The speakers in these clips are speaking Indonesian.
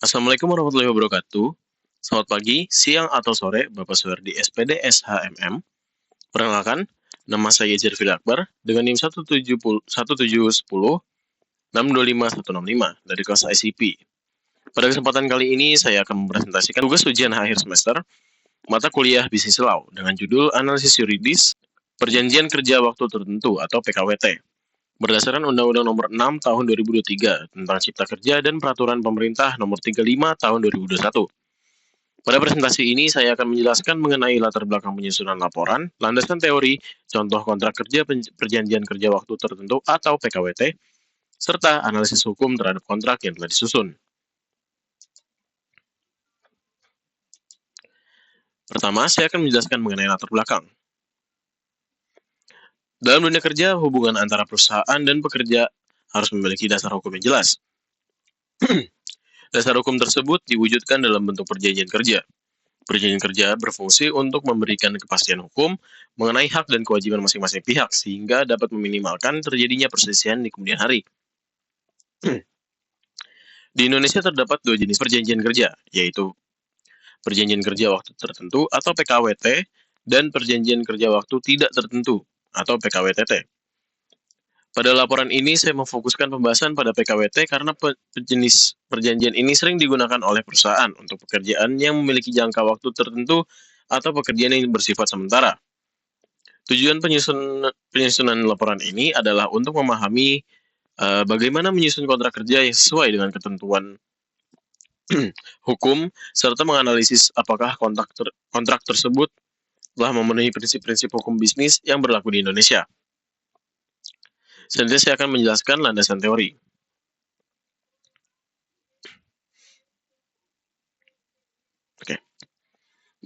Assalamualaikum warahmatullahi wabarakatuh. Selamat pagi, siang, atau sore, Bapak Suhardi SPD SHMM. Perkenalkan, nama saya Zirfil Akbar dengan NIM 1710625 dari kelas ICP. Pada kesempatan kali ini, saya akan mempresentasikan tugas ujian akhir semester mata kuliah Bisnis Law dengan judul Analisis Yuridis Perjanjian Kerja Waktu Tertentu atau PKWT. Berdasarkan Undang-Undang Nomor 6 Tahun 2023 tentang Cipta Kerja dan Peraturan Pemerintah Nomor 35 Tahun 2021. Pada presentasi ini, saya akan menjelaskan mengenai latar belakang penyusunan laporan, landasan teori, contoh kontrak kerja perjanjian kerja waktu tertentu atau PKWT, serta analisis hukum terhadap kontrak yang telah disusun. Pertama, saya akan menjelaskan mengenai latar belakang. Dalam dunia kerja, hubungan antara perusahaan dan pekerja harus memiliki dasar hukum yang jelas. Dasar hukum tersebut diwujudkan dalam bentuk perjanjian kerja. Perjanjian kerja berfungsi untuk memberikan kepastian hukum mengenai hak dan kewajiban masing-masing pihak sehingga dapat meminimalkan terjadinya perselisihan di kemudian hari. Di Indonesia terdapat dua jenis perjanjian kerja, yaitu perjanjian kerja waktu tertentu atau PKWT dan perjanjian kerja waktu tidak tertentu atau PKWTT. Pada laporan ini saya memfokuskan pembahasan pada PKWT karena jenis perjanjian ini sering digunakan oleh perusahaan untuk pekerjaan yang memiliki jangka waktu tertentu atau pekerjaan yang bersifat sementara. Tujuan penyusunan laporan ini adalah untuk memahami bagaimana menyusun kontrak kerja yang sesuai dengan ketentuan hukum serta menganalisis apakah kontrak tersebut telah memenuhi prinsip-prinsip hukum bisnis yang berlaku di Indonesia. Selanjutnya saya akan menjelaskan landasan teori. Oke.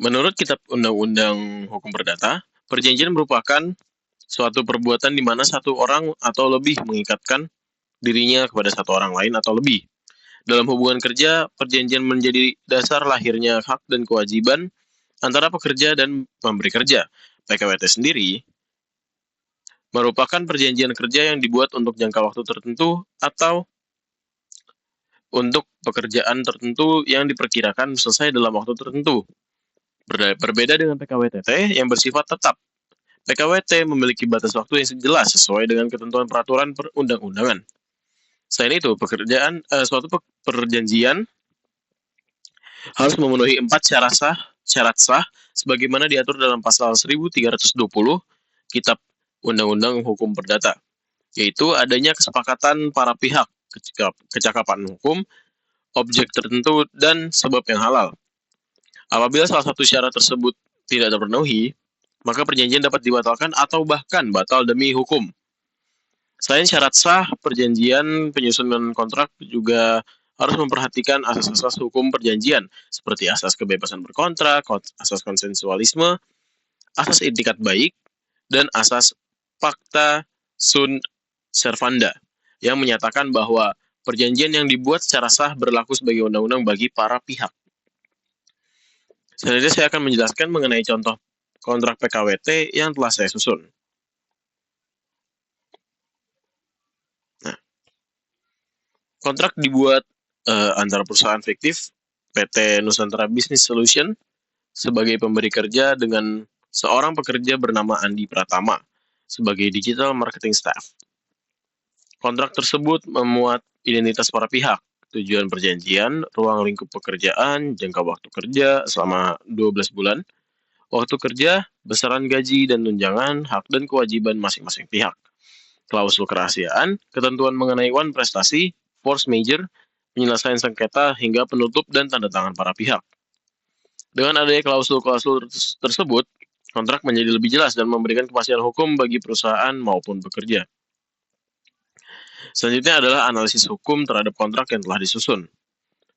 Menurut Kitab Undang-Undang Hukum Perdata, perjanjian merupakan suatu perbuatan di mana satu orang atau lebih mengikatkan dirinya kepada satu orang lain atau lebih. Dalam hubungan kerja, perjanjian menjadi dasar lahirnya hak dan kewajiban antara pekerja dan pemberi kerja. PKWT sendiri merupakan perjanjian kerja yang dibuat untuk jangka waktu tertentu atau untuk pekerjaan tertentu yang diperkirakan selesai dalam waktu tertentu. Berbeda dengan PKWTT yang bersifat tetap. PKWT memiliki batas waktu yang jelas sesuai dengan ketentuan peraturan perundang-undangan. Selain itu, suatu perjanjian harus memenuhi 4 syarat sah sebagaimana diatur dalam pasal 1320 Kitab Undang-Undang Hukum Perdata, yaitu adanya kesepakatan para pihak, kecakapan hukum, objek tertentu, dan sebab yang halal. Apabila salah satu syarat tersebut tidak terpenuhi, maka perjanjian dapat dibatalkan atau bahkan batal demi hukum. Selain syarat sah, perjanjian penyusunan kontrak juga harus memperhatikan asas-asas hukum perjanjian, seperti asas kebebasan berkontrak, asas konsensualisme, asas itikat baik, dan asas Pacta sunt servanda, yang menyatakan bahwa perjanjian yang dibuat secara sah berlaku sebagai undang-undang bagi para pihak. Selanjutnya saya akan menjelaskan mengenai contoh kontrak PKWT yang telah saya susun. Nah, kontrak dibuat antara perusahaan fiktif PT Nusantara Business Solution sebagai pemberi kerja dengan seorang pekerja bernama Andi Pratama sebagai digital marketing staff. Kontrak tersebut memuat identitas para pihak, tujuan perjanjian, ruang lingkup pekerjaan, jangka waktu kerja selama 12 bulan, waktu kerja, besaran gaji dan tunjangan, hak dan kewajiban masing-masing pihak, klausul kerahasiaan, ketentuan mengenai prestasi, force majeure, penyelesaian sengketa hingga penutup dan tanda tangan para pihak. Dengan adanya klausul-klausul tersebut, kontrak menjadi lebih jelas dan memberikan kepastian hukum bagi perusahaan maupun pekerja. Selanjutnya adalah analisis hukum terhadap kontrak yang telah disusun.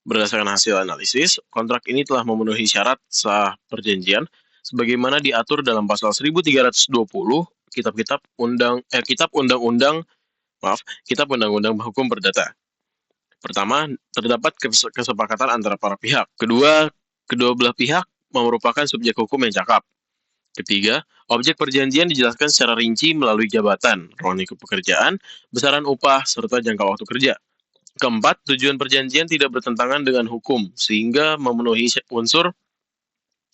Berdasarkan hasil analisis, kontrak ini telah memenuhi syarat sah perjanjian sebagaimana diatur dalam pasal 1320 Kitab Undang-Undang Hukum Perdata. Pertama, terdapat kesepakatan antara para pihak. Kedua belah pihak merupakan subjek hukum yang cakap. Ketiga, objek perjanjian dijelaskan secara rinci melalui jabatan, ruang lingkup pekerjaan, besaran upah, serta jangka waktu kerja. Keempat, tujuan perjanjian tidak bertentangan dengan hukum, sehingga memenuhi unsur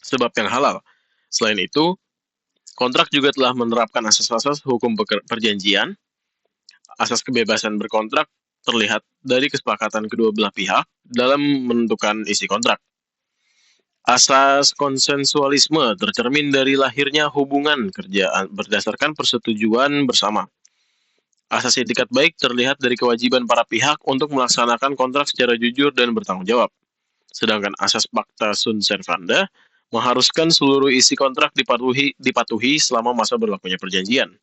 sebab yang halal. Selain itu, kontrak juga telah menerapkan asas-asas hukum perjanjian. Asas kebebasan berkontrak terlihat dari kesepakatan kedua belah pihak dalam menentukan isi kontrak. Asas konsensualisme tercermin dari lahirnya hubungan kerja berdasarkan persetujuan bersama. Asas etikat baik terlihat dari kewajiban para pihak untuk melaksanakan kontrak secara jujur dan bertanggung jawab. Sedangkan asas pacta sunt servanda mengharuskan seluruh isi kontrak dipatuhi selama masa berlakunya perjanjian.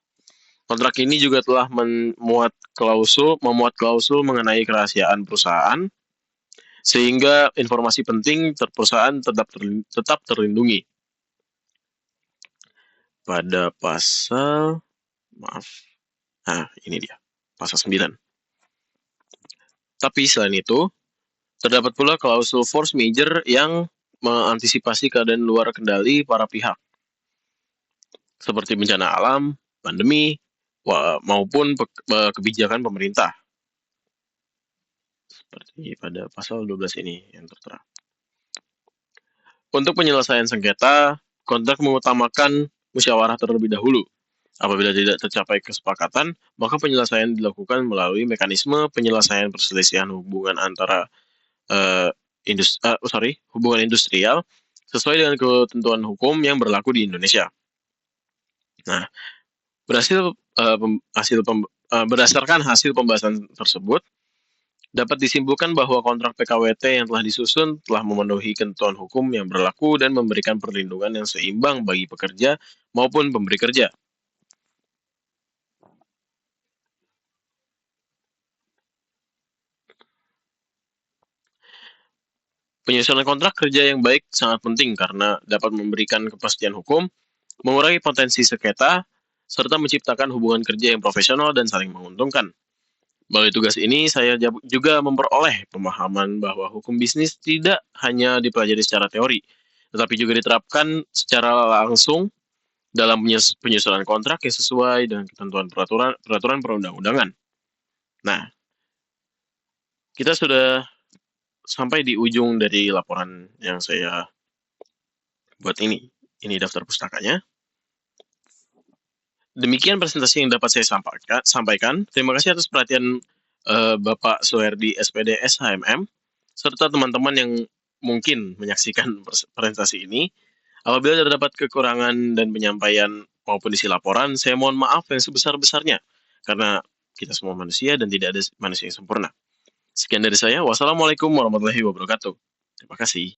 Kontrak ini juga telah memuat klausul mengenai kerahasiaan perusahaan, sehingga informasi penting perusahaan tetap terlindungi. Pada pasal, ini dia, pasal 9. Tapi selain itu, terdapat pula klausul force majeure yang mengantisipasi keadaan luar kendali para pihak, seperti bencana alam, pandemi, maupun kebijakan pemerintah. Seperti pada pasal 12 ini yang tertera. Untuk penyelesaian sengketa, kontrak mengutamakan musyawarah terlebih dahulu. Apabila tidak tercapai kesepakatan, maka penyelesaian dilakukan melalui mekanisme penyelesaian perselisihan hubungan antara hubungan industrial sesuai dengan ketentuan hukum yang berlaku di Indonesia. Nah, berdasarkan hasil pembahasan tersebut, dapat disimpulkan bahwa kontrak PKWT yang telah disusun telah memenuhi ketentuan hukum yang berlaku dan memberikan perlindungan yang seimbang bagi pekerja maupun pemberi kerja. Penyusunan kontrak kerja yang baik sangat penting karena dapat memberikan kepastian hukum, mengurangi potensi sengketa, serta menciptakan hubungan kerja yang profesional dan saling menguntungkan. Melalui tugas ini, saya juga memperoleh pemahaman bahwa hukum bisnis tidak hanya dipelajari secara teori, tetapi juga diterapkan secara langsung dalam penyusunan kontrak yang sesuai dengan ketentuan peraturan perundang-undangan. Nah, kita sudah sampai di ujung dari laporan yang saya buat ini. Ini daftar pustakanya. Demikian presentasi yang dapat saya sampaikan. Terima kasih atas perhatian Bapak Suherdi SPD SHMM, serta teman-teman yang mungkin menyaksikan presentasi ini. Apabila terdapat kekurangan dan penyampaian maupun isi laporan, saya mohon maaf yang sebesar-besarnya, karena kita semua manusia dan tidak ada manusia yang sempurna. Sekian dari saya. Wassalamualaikum warahmatullahi wabarakatuh. Terima kasih.